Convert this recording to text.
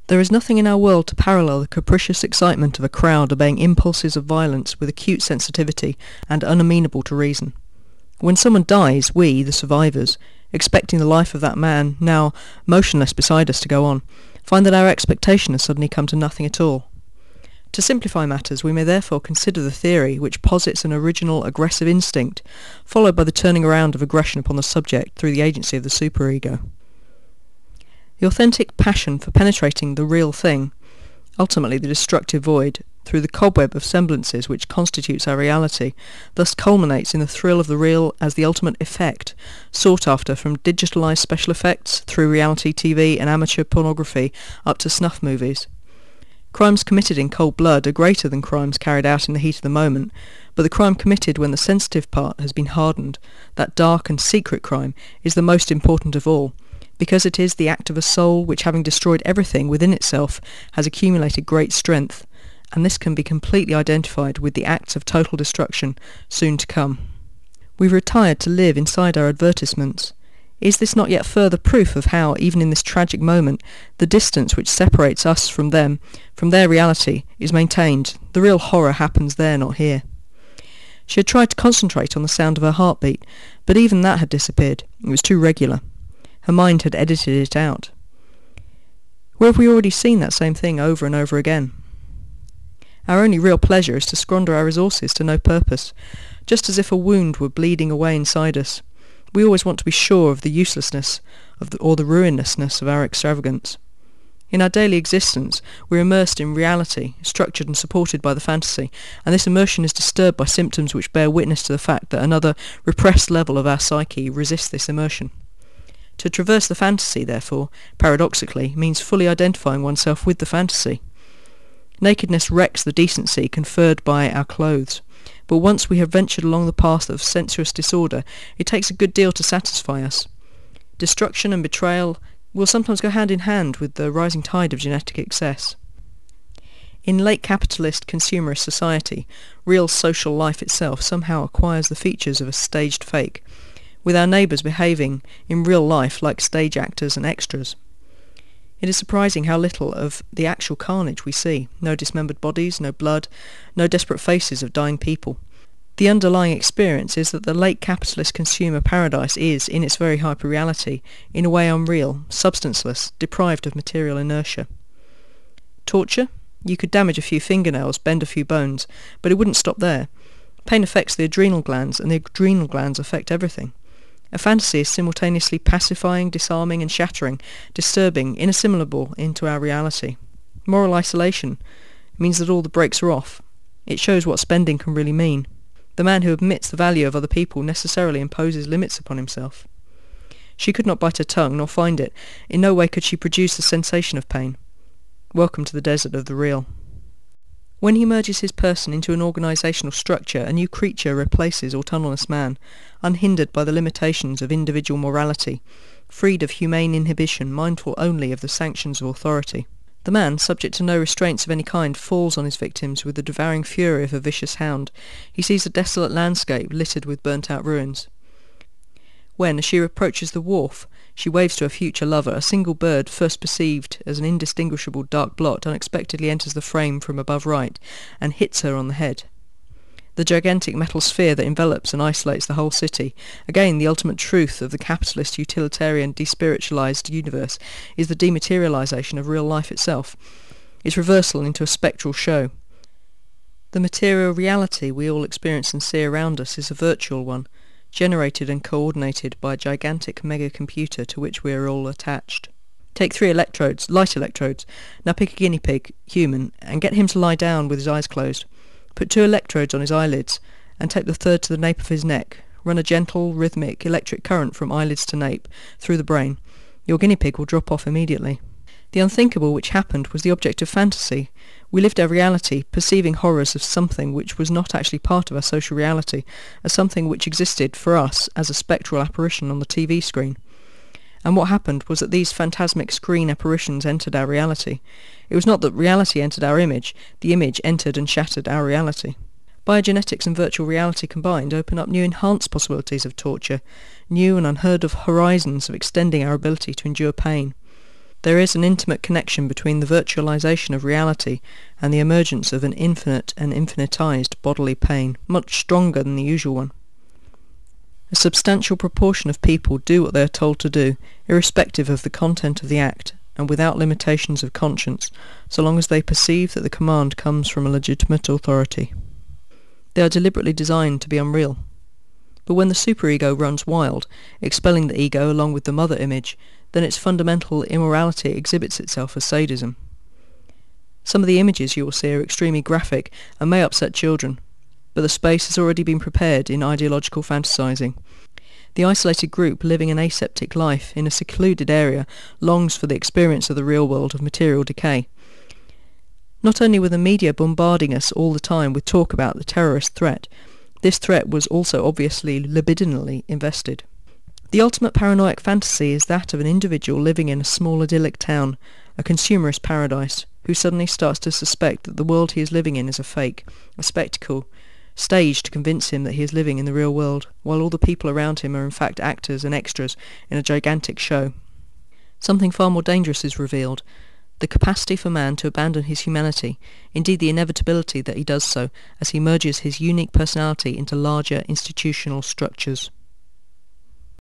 There is nothing in our world to parallel the capricious excitement of a crowd obeying impulses of violence with acute sensitivity and unamenable to reason. When someone dies, we, the survivors, expecting the life of that man, now motionless beside us, to go on, find that our expectation has suddenly come to nothing at all. To simplify matters, we may therefore consider the theory which posits an original aggressive instinct, followed by the turning around of aggression upon the subject through the agency of the superego. The authentic passion for penetrating the real thing, ultimately the destructive void, through the cobweb of semblances which constitutes our reality, thus culminates in the thrill of the real as the ultimate effect, sought after from digitalised special effects through reality TV and amateur pornography up to snuff movies. Crimes committed in cold blood are greater than crimes carried out in the heat of the moment, but the crime committed when the sensitive part has been hardened, that dark and secret crime, is the most important of all, because it is the act of a soul which, having destroyed everything within itself, has accumulated great strength, and this can be completely identified with the acts of total destruction soon to come. We retired to live inside our advertisements. Is this not yet further proof of how, even in this tragic moment, the distance which separates us from them, from their reality, is maintained? The real horror happens there, not here. She had tried to concentrate on the sound of her heartbeat, but even that had disappeared. It was too regular. Her mind had edited it out. Where have we already seen that same thing over and over again? Our only real pleasure is to squander our resources to no purpose, just as if a wound were bleeding away inside us. We always want to be sure of the uselessness or the ruinousness of our extravagance. In our daily existence, we're immersed in reality, structured and supported by the fantasy, and this immersion is disturbed by symptoms which bear witness to the fact that another repressed level of our psyche resists this immersion. To traverse the fantasy, therefore, paradoxically, means fully identifying oneself with the fantasy. Nakedness wrecks the decency conferred by our clothes, but once we have ventured along the path of sensuous disorder, it takes a good deal to satisfy us. Destruction and betrayal will sometimes go hand in hand with the rising tide of genetic excess. In late capitalist consumerist society, real social life itself somehow acquires the features of a staged fake, with our neighbours behaving in real life like stage actors and extras. It is surprising how little of the actual carnage we see. No dismembered bodies, no blood, no desperate faces of dying people. The underlying experience is that the late capitalist consumer paradise is, in its very hyper-reality, in a way unreal, substanceless, deprived of material inertia. Torture? You could damage a few fingernails, bend a few bones, but it wouldn't stop there. Pain affects the adrenal glands, and the adrenal glands affect everything. A fantasy is simultaneously pacifying, disarming and shattering, disturbing, inassimilable into our reality. Moral isolation means that all the brakes are off. It shows what spending can really mean. The man who admits the value of other people necessarily imposes limits upon himself. She could not bite her tongue, nor find it. In no way could she produce the sensation of pain. Welcome to the desert of the real. When he merges his person into an organisational structure, a new creature replaces autonomous man, unhindered by the limitations of individual morality, freed of humane inhibition, mindful only of the sanctions of authority. The man, subject to no restraints of any kind, falls on his victims with the devouring fury of a vicious hound. He sees a desolate landscape littered with burnt-out ruins. When, as she approaches the wharf, she waves to a future lover, a single bird, first perceived as an indistinguishable dark blot, unexpectedly enters the frame from above right, and hits her on the head. The gigantic metal sphere that envelops and isolates the whole city, again the ultimate truth of the capitalist utilitarian despiritualized universe, is the dematerialization of real life itself, its reversal into a spectral show. The material reality we all experience and see around us is a virtual one, generated and coordinated by a gigantic mega-computer to which we are all attached. Take 3 electrodes, light electrodes. Now pick a guinea pig, human, and get him to lie down with his eyes closed. Put 2 electrodes on his eyelids, and take the third to the nape of his neck. Run a gentle, rhythmic, electric current from eyelids to nape, through the brain. Your guinea pig will drop off immediately. The unthinkable which happened was the object of fantasy. We lived our reality, perceiving horrors of something which was not actually part of our social reality, as something which existed, for us, as a spectral apparition on the TV screen. And what happened was that these phantasmic screen apparitions entered our reality. It was not that reality entered our image, the image entered and shattered our reality. Biogenetics and virtual reality combined open up new enhanced possibilities of torture, new and unheard of horizons of extending our ability to endure pain. There is an intimate connection between the virtualization of reality and the emergence of an infinite and infinitized bodily pain, much stronger than the usual one. A substantial proportion of people do what they are told to do, irrespective of the content of the act, and without limitations of conscience, so long as they perceive that the command comes from a legitimate authority. They are deliberately designed to be unreal. But when the superego runs wild, expelling the ego along with the mother image, then its fundamental immorality exhibits itself as sadism. Some of the images you will see are extremely graphic and may upset children, but the space has already been prepared in ideological fantasizing. The isolated group living an aseptic life in a secluded area longs for the experience of the real world of material decay. Not only were the media bombarding us all the time with talk about the terrorist threat, this threat was also obviously libidinally invested. The ultimate paranoiac fantasy is that of an individual living in a small idyllic town, a consumerist paradise, who suddenly starts to suspect that the world he is living in is a fake, a spectacle, staged to convince him that he is living in the real world, while all the people around him are in fact actors and extras in a gigantic show. Something far more dangerous is revealed: the capacity for man to abandon his humanity, indeed the inevitability that he does so, as he merges his unique personality into larger institutional structures.